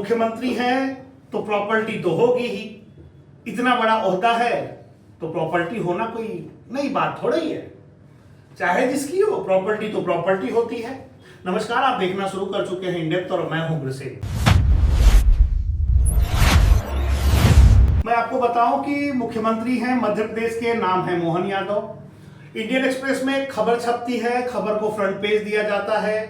मुख्यमंत्री हैं तो प्रॉपर्टी तो होगी ही। इतना बड़ा ओहदा है तो प्रॉपर्टी होना कोई नई बात थोड़ा ही है। चाहे जिसकी हो, प्रॉपर्टी तो प्रॉपर्टी होती है। नमस्कार, आप देखना शुरू कर चुके हैं इन डेप्थ और मैं हूं ग्रसेन। मैं आपको बताऊं कि मुख्यमंत्री हैं मध्य प्रदेश के, नाम है मोहन यादव। इंडियन एक्सप्रेस में एक खबर छपती है, खबर को फ्रंट पेज दिया जाता है।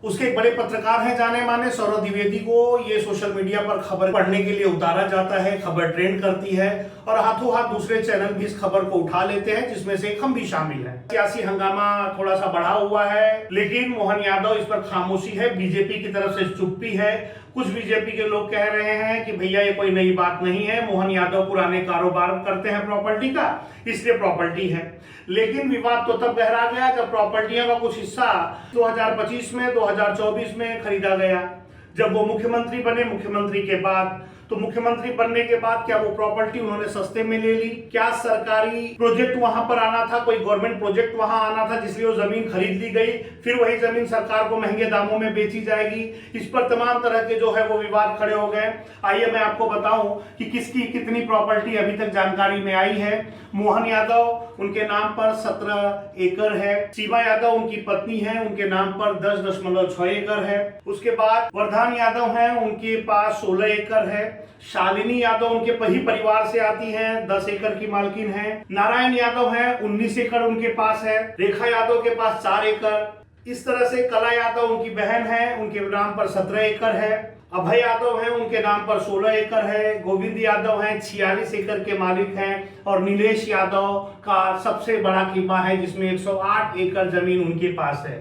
उसके एक बड़े पत्रकार हैं जाने माने, सौरभ द्विवेदी को ये सोशल मीडिया पर खबर पढ़ने के लिए उतारा जाता है। खबर ट्रेंड करती है और हाथों हाथ दूसरे चैनल भी इस खबर को उठा लेते हैं, जिसमें से हम भी शामिल हैं। सियासी हंगामा थोड़ा सा बढ़ा हुआ है, लेकिन मोहन यादव इस पर खामोशी है। बीजेपी की तरफ से चुप्पी है। कुछ बीजेपी के लोग कह रहे हैं कि भैया ये कोई नई बात नहीं है, मोहन यादव पुराने कारोबार करते हैं प्रॉपर्टी का, इसलिए प्रॉपर्टी है। लेकिन विवाद तो तब गहरा गया जब प्रॉपर्टियों का कुछ हिस्सा 2025 में 2024 में खरीदा गया, जब वो मुख्यमंत्री बने। मुख्यमंत्री के बाद तो मुख्यमंत्री बनने के बाद क्या वो प्रॉपर्टी उन्होंने सस्ते में ले ली? क्या सरकारी प्रोजेक्ट वहां पर आना था, कोई गवर्नमेंट प्रोजेक्ट वहां आना था जिसलिए वो जमीन खरीद ली गई, फिर वही जमीन सरकार को महंगे दामों में बेची जाएगी? इस पर तमाम तरह के जो है वो विवाद खड़े हो गए। आइए मैं आपको बताऊं कि किसकी कितनी प्रॉपर्टी अभी तक जानकारी में आई है। मोहन यादव उनके नाम पर 17 एकड़ है। सीमा यादव उनकी पत्नी है, उनके नाम पर 10.6 एकड़ है। उसके बाद वर्धान यादव हैं, उनके पास 16 एकड़ है। शालिनी यादव उनके ही परिवार से आती हैं, 10 एकड़ की मालकिन है। नारायण यादव हैं, 19 एकड़ उनके पास है। रेखा यादव के पास 4 एकड़। इस तरह से कला यादव उनकी बहन है, उनके नाम पर 17 एकड़ है। अभय यादव हैं, उनके नाम पर 16 एकड़ है। गोविंद यादव हैं, 46 एकड़ के मालिक हैं। और नीलेश यादव का सबसे बड़ा कीमा है, जिसमें 108 एकड़ जमीन उनके पास है।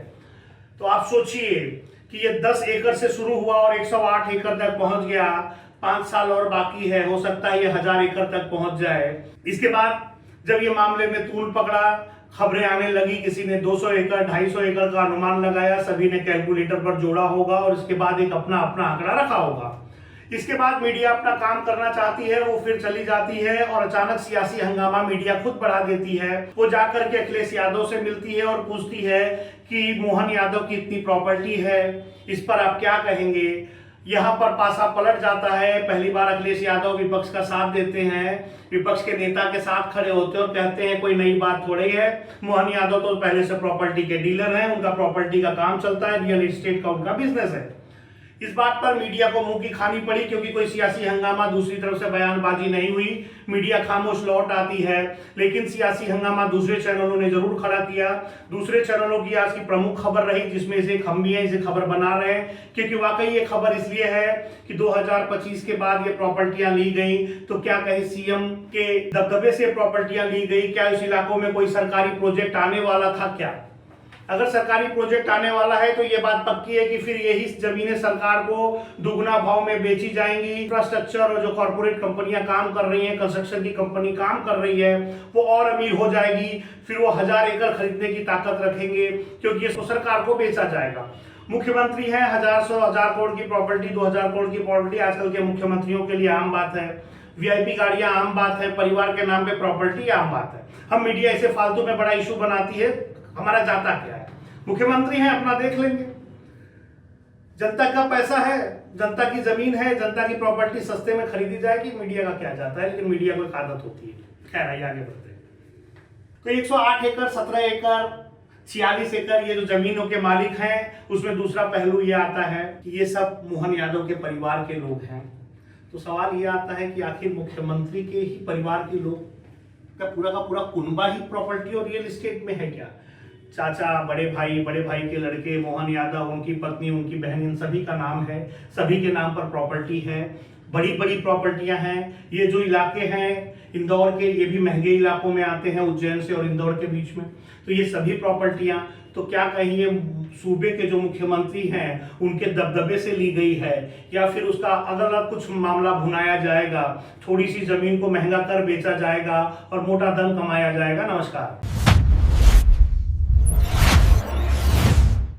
तो आप सोचिए कि ये 10 एकड़ से शुरू हुआ और 108 एकड़ तक पहुंच गया। 5 साल और बाकी है, हो सकता है ये 1000 एकड़ तक पहुंच जाए। इसके बाद जब ये मामले में तूल पकड़ा, खबरें आने लगी, किसी ने 200 एकड़ 250 एकड़ का अनुमान लगाया, सभी ने कैलकुलेटर पर जोड़ा होगा और इसके बाद एक अपना अपना आंकड़ा रखा होगा। इसके बाद मीडिया अपना काम करना चाहती है, वो फिर चली जाती है और अचानक सियासी हंगामा मीडिया खुद बढ़ा देती है। वो जाकर के अखिलेश यादव से मिलती है और पूछती है कि मोहन यादव की इतनी प्रॉपर्टी है, इस पर आप क्या कहेंगे? यहाँ पर पासा पलट जाता है। पहली बार अखिलेश यादव विपक्ष का साथ देते हैं, विपक्ष के नेता के साथ खड़े होते हैं और कहते हैं कोई नई बात थोड़ी है। मोहन यादव तो पहले से प्रॉपर्टी के डीलर हैं, उनका प्रॉपर्टी का काम चलता है, रियल एस्टेट का उनका बिजनेस है। इस बात पर मीडिया को मुंह की खानी पड़ी, क्योंकि कोई सियासी हंगामा, दूसरी तरफ से बयानबाजी नहीं हुई। मीडिया खामोश लौट आती है, लेकिन सियासी हंगामा दूसरे चैनलों ने जरूर खड़ा किया। दूसरे चैनलों की आज की प्रमुख खबर रही, जिसमें से एक हम भी हैं, इसे खबर बना रहे हैं, क्योंकि वाकई ये खबर इसलिए है कि 2025 के बाद ये प्रॉपर्टियां ली गई तो क्या कहीं सीएम के दबदबे से प्रॉपर्टियां ली गई? क्या इस इलाकों में कोई सरकारी प्रोजेक्ट आने वाला था? क्या अगर सरकारी प्रोजेक्ट आने वाला है तो ये बात पक्की है कि फिर यही जमीनें सरकार को दुगना भाव में बेची जाएंगी। इंफ्रास्ट्रक्चर और जो कॉर्पोरेट कंपनियां काम कर रही हैं, कंस्ट्रक्शन की कंपनी काम कर रही है, वो और अमीर हो जाएगी। फिर वो 1000 एकड़ खरीदने की ताकत रखेंगे, क्योंकि ये सरकार को बेचा जाएगा। मुख्यमंत्री हैं, 1000 करोड़ की प्रॉपर्टी, 2000 करोड़ की प्रॉपर्टी आजकल के मुख्यमंत्रियों के लिए आम बात है। वीआईपी गाड़ियां आम बात है, परिवार के नाम पे प्रॉपर्टी आम बात है। हम मीडिया इसे फालतू में बड़ा इशू बनाती है। हमारा जाता क्या है? मुख्यमंत्री हैं, अपना देख लेंगे। जनता का पैसा है, जनता की जमीन है, जनता की प्रॉपर्टी सस्ते में खरीदी जाएगी, मीडिया का क्या जाता है? लेकिन मीडिया को एक आदत होती है। खैर आइए आगे बढ़ते हैं। तो 108 एकड़ 17 एकड़ 46 एकड़ ये जो जमीनों के मालिक हैं, उसमें दूसरा पहलू ये आता है कि ये सब मोहन यादव के परिवार के लोग हैं। तो सवाल ये आता है कि आखिर मुख्यमंत्री के ही परिवार के लोग का पूरा कुनबा ही प्रॉपर्टी और रियल एस्टेट में है क्या? चाचा, बड़े भाई के लड़के, मोहन यादव, उनकी पत्नी, उनकी बहन, इन सभी का नाम है, सभी के नाम पर प्रॉपर्टी है। बड़ी बड़ी प्रॉपर्टियां हैं। ये जो इलाके हैं इंदौर के, ये भी महंगे इलाकों में आते हैं, उज्जैन से और इंदौर के बीच में। तो ये सभी प्रॉपर्टियां, तो क्या कहीं ये सूबे के जो मुख्यमंत्री हैं उनके दबदबे से ली गई है, या फिर उसका अगर कुछ मामला भुनाया जाएगा, थोड़ी सी जमीन को महंगा कर बेचा जाएगा और मोटा धन कमाया जाएगा? नमस्कार।